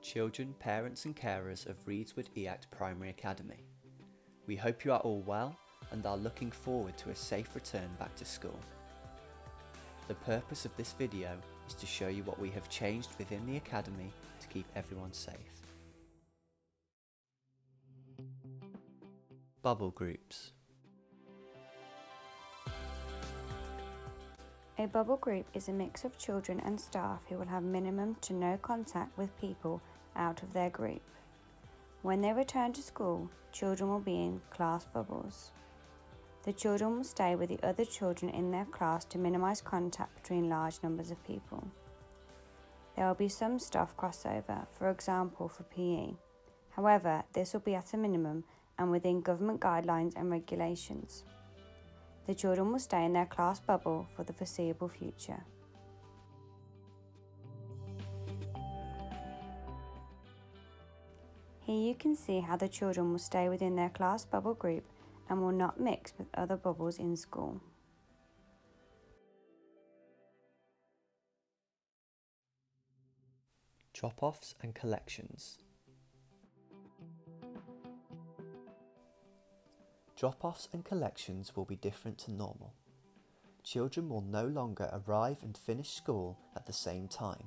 children, parents and carers of Reedswood EACT Primary Academy. We hope you are all well and are looking forward to a safe return back to school. The purpose of this video is to show you what we have changed within the Academy to keep everyone safe. Bubble groups. A bubble group is a mix of children and staff who will have minimum to no contact with people out of their group. When they return to school, children will be in class bubbles. The children will stay with the other children in their class to minimise contact between large numbers of people. There will be some staff crossover, for example for PE. However, this will be at a minimum and within government guidelines and regulations. The children will stay in their class bubble for the foreseeable future. Here you can see how the children will stay within their class bubble group and will not mix with other bubbles in school. Drop-offs and collections. Drop-offs and collections will be different to normal. Children will no longer arrive and finish school at the same time.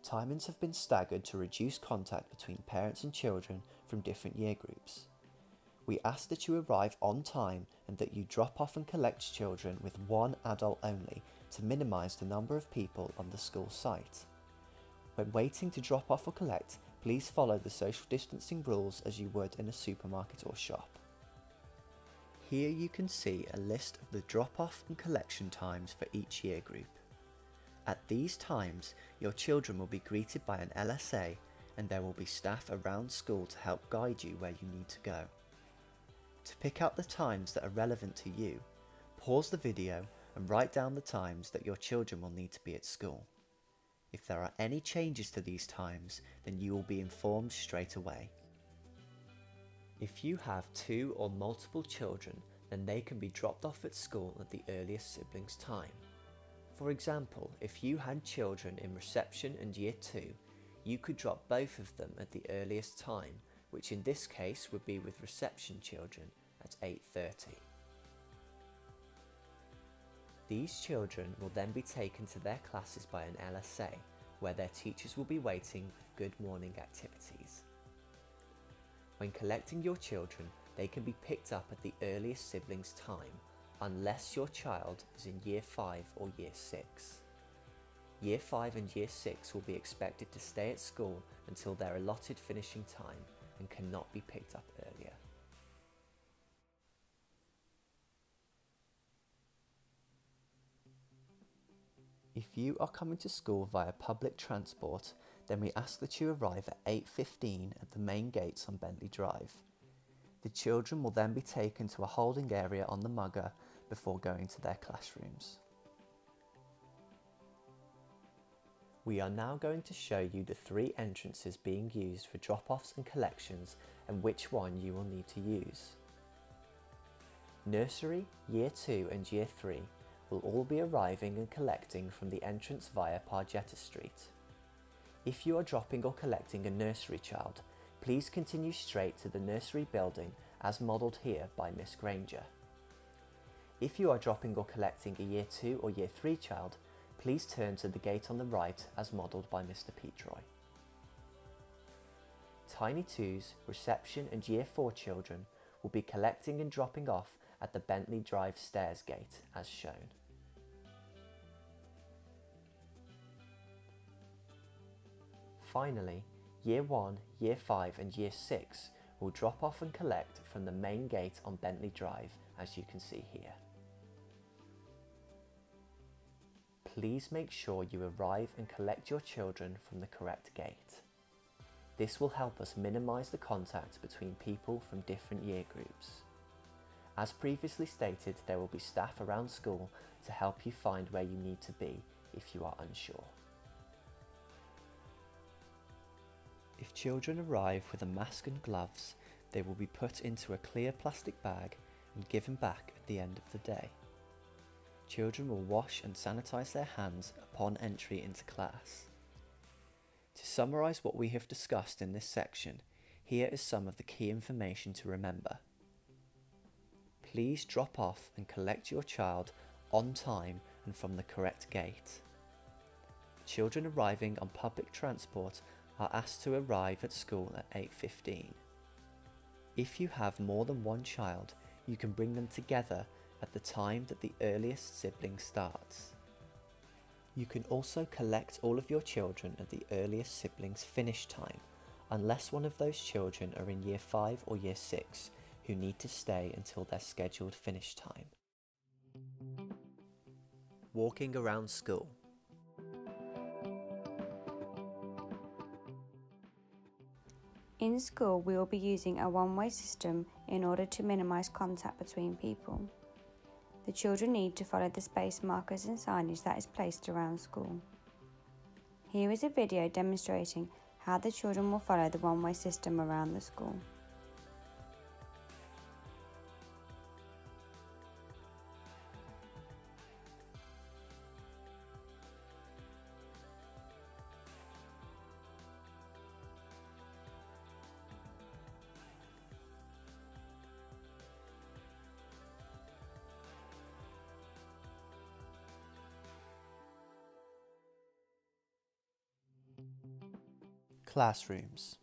Timings have been staggered to reduce contact between parents and children from different year groups. We ask that you arrive on time and that you drop off and collect children with one adult only to minimise the number of people on the school site. When waiting to drop off or collect, please follow the social distancing rules as you would in a supermarket or shop. Here you can see a list of the drop-off and collection times for each year group. At these times, your children will be greeted by an LSA and there will be staff around school to help guide you where you need to go. To pick out the times that are relevant to you, pause the video and write down the times that your children will need to be at school. If there are any changes to these times, then you will be informed straight away. If you have 2 or multiple children, then they can be dropped off at school at the earliest sibling's time. For example, if you had children in reception and year 2, you could drop both of them at the earliest time, which in this case would be with reception children at 8:30. These children will then be taken to their classes by an LSA, where their teachers will be waiting with good morning activities. When collecting your children, they can be picked up at the earliest sibling's time, unless your child is in Year 5 or Year 6. Year 5 and Year 6 will be expected to stay at school until their allotted finishing time and cannot be picked up earlier. If you are coming to school via public transport, then we ask that you arrive at 8:15 at the main gates on Bentley Drive. The children will then be taken to a holding area on the Mugger before going to their classrooms. We are now going to show you the 3 entrances being used for drop-offs and collections and which one you will need to use. Nursery, Year 2 and Year 3 will all be arriving and collecting from the entrance via Pargetta Street. If you are dropping or collecting a nursery child, please continue straight to the nursery building as modelled here by Miss Granger. If you are dropping or collecting a Year 2 or Year 3 child, please turn to the gate on the right as modelled by Mr. Petroy. Tiny 2's, reception and Year 4 children will be collecting and dropping off at the Bentley Drive stairs gate as shown. Finally, Year 1, Year 5 and Year 6 will drop off and collect from the main gate on Bentley Drive as you can see here. Please make sure you arrive and collect your children from the correct gate. This will help us minimise the contact between people from different year groups. As previously stated, there will be staff around school to help you find where you need to be if you are unsure. If children arrive with a mask and gloves, they will be put into a clear plastic bag and given back at the end of the day. Children will wash and sanitize their hands upon entry into class. To summarise what we have discussed in this section, here is some of the key information to remember. Please drop off and collect your child on time and from the correct gate. Children arriving on public transport are asked to arrive at school at 8:15. If you have more than one child, you can bring them together at the time that the earliest sibling starts. You can also collect all of your children at the earliest sibling's finish time, unless one of those children are in Year 5 or Year 6 who need to stay until their scheduled finish time. Walking around school. In school, we will be using a one-way system in order to minimise contact between people. The children need to follow the space markers and signage that is placed around school. Here is a video demonstrating how the children will follow the one-way system around the school. Classrooms.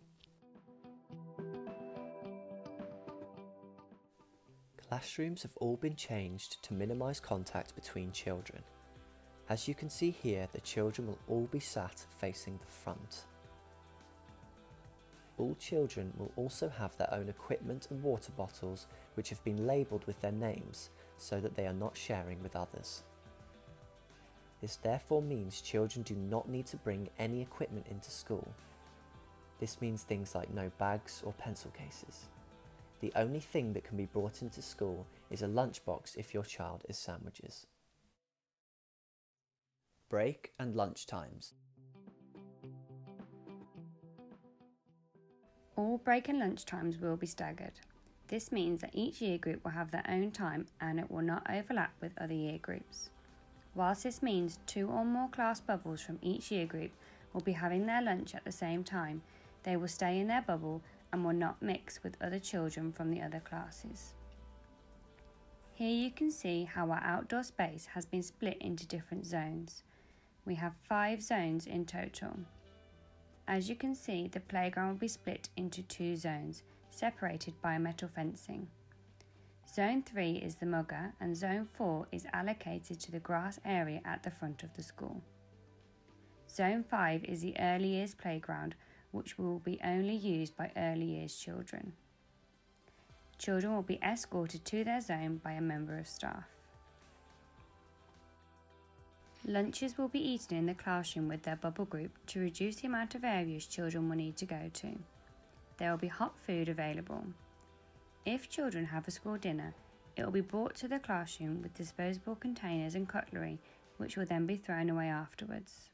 Classrooms have all been changed to minimise contact between children. As you can see here, the children will all be sat facing the front. All children will also have their own equipment and water bottles which have been labelled with their names so that they are not sharing with others. This therefore means children do not need to bring any equipment into school. This means things like no bags or pencil cases. The only thing that can be brought into school is a lunchbox if your child is sandwiches. Break and lunch times. All break and lunch times will be staggered. This means that each year group will have their own time and it will not overlap with other year groups. Whilst this means 2 or more class bubbles from each year group will be having their lunch at the same time, they will stay in their bubble and will not mix with other children from the other classes. Here you can see how our outdoor space has been split into different zones. We have 5 zones in total. As you can see, the playground will be split into 2 zones, separated by metal fencing. Zone 3 is the mugger and Zone 4 is allocated to the grass area at the front of the school. Zone 5 is the early years playground, which will be only used by early years children. Children will be escorted to their zone by a member of staff. Lunches will be eaten in the classroom with their bubble group to reduce the amount of areas children will need to go to. There will be hot food available. If children have a school dinner, it will be brought to the classroom with disposable containers and cutlery, which will then be thrown away afterwards.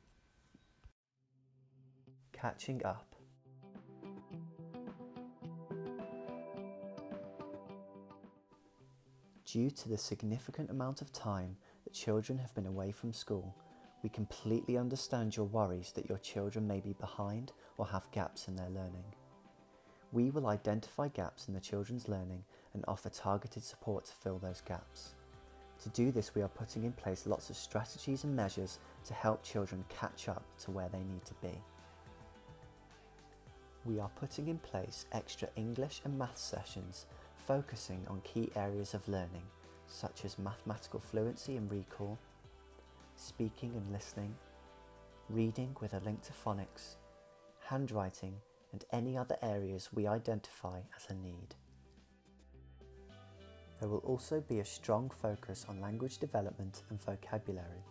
Catching up. Due to the significant amount of time that children have been away from school, we completely understand your worries that your children may be behind or have gaps in their learning. We will identify gaps in the children's learning and offer targeted support to fill those gaps. To do this, we are putting in place lots of strategies and measures to help children catch up to where they need to be. We are putting in place extra English and maths sessions focusing on key areas of learning, such as mathematical fluency and recall, speaking and listening, reading with a link to phonics, handwriting, and any other areas we identify as a need. There will also be a strong focus on language development and vocabulary.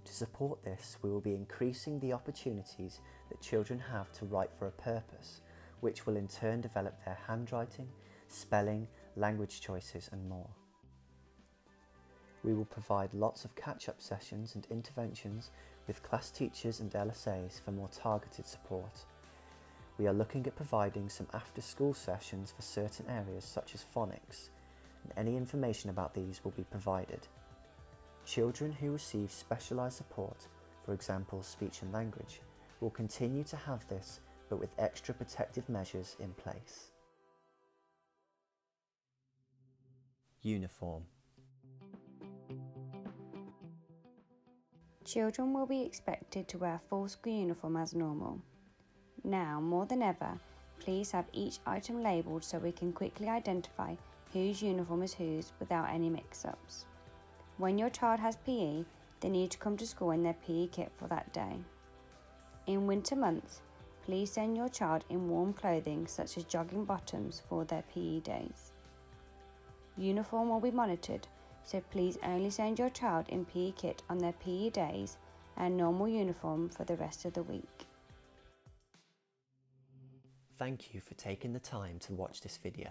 To support this, we will be increasing the opportunities that children have to write for a purpose, which will in turn develop their handwriting, spelling, language choices and more. We will provide lots of catch-up sessions and interventions with class teachers and LSAs for more targeted support. We are looking at providing some after-school sessions for certain areas such as phonics, and any information about these will be provided. Children who receive specialised support, for example speech and language, We'll continue to have this, but with extra protective measures in place. Uniform. Children will be expected to wear full school uniform as normal. Now, more than ever, please have each item labelled so we can quickly identify whose uniform is whose without any mix-ups. When your child has PE, they need to come to school in their PE kit for that day. In winter months, please send your child in warm clothing such as jogging bottoms for their PE days. Uniform will be monitored, so please only send your child in PE kit on their PE days and normal uniform for the rest of the week. Thank you for taking the time to watch this video.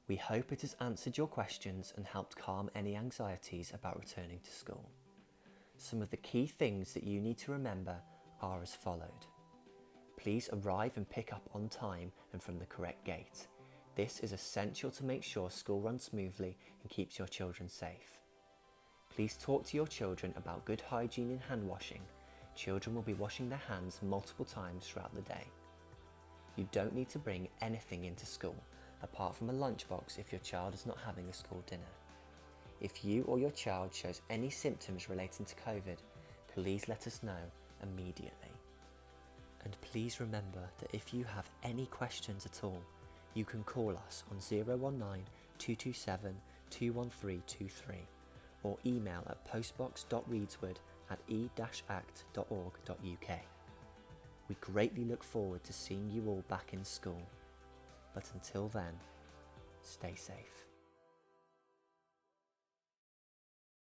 We hope it has answered your questions and helped calm any anxieties about returning to school. Some of the key things that you need to remember are as followed. Please arrive and pick up on time and from the correct gate. This is essential to make sure school runs smoothly and keeps your children safe. Please talk to your children about good hygiene and hand washing. Children will be washing their hands multiple times throughout the day. You don't need to bring anything into school, apart from a lunchbox if your child is not having a school dinner. If you or your child shows any symptoms relating to COVID, please let us know immediately. And please remember that if you have any questions at all, you can call us on 019 227 21323 or email at postbox.reedswood@e-act.org.uk. We greatly look forward to seeing you all back in school. But until then, stay safe.